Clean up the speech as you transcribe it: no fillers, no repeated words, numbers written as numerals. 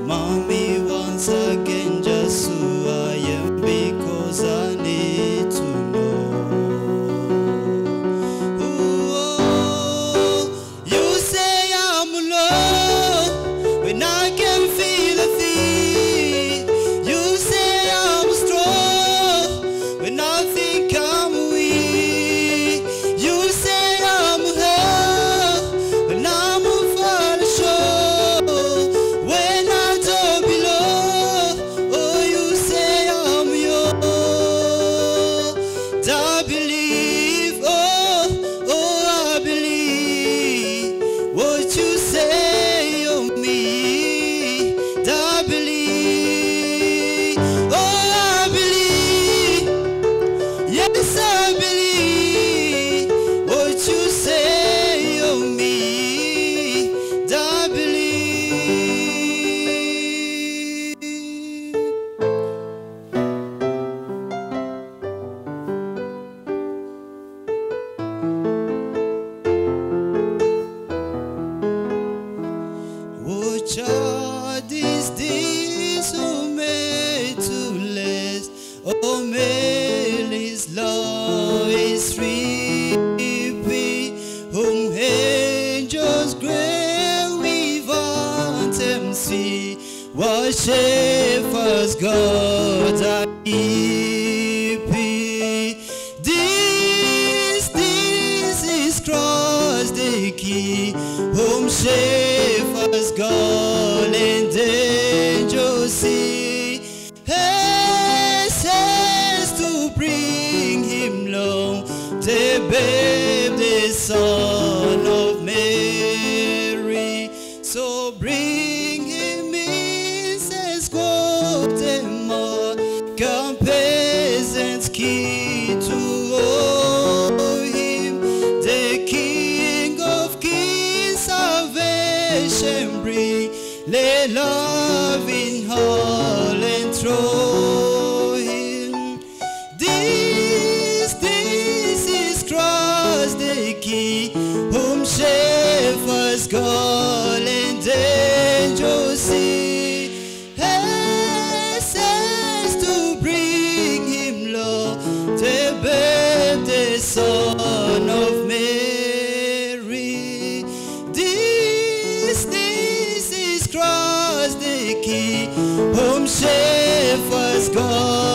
Mommy, once again, just who I am, because I need to know. Ooh, you say I'm alone when I can feel a thing. You say I'm strong when I think I'm weak. You say I'm held when I'm fall short. When I don't belong, oh, you say I'm yours. I believe, oh, I believe what you say of me. I believe, oh, I believe, yes, I believe what you say of me. I believe. What child is this who made to last? Oh, Mary's law is reaping, whom angels great without them see. What shepherds God are keeping. This is Christ the King, whom shepherds God and angels see. Haste to bring him low, the babe, the Son of Mary. So bring him in, says God, them all, come peasants key to owe him, the King of Kings, salvation bring, lay love in hall and throw him. This is Christ the King, whom shepherds call and angels see. Haste to bring him low, the babe, the Son of Mary. This is Christ the King, whom shepherds call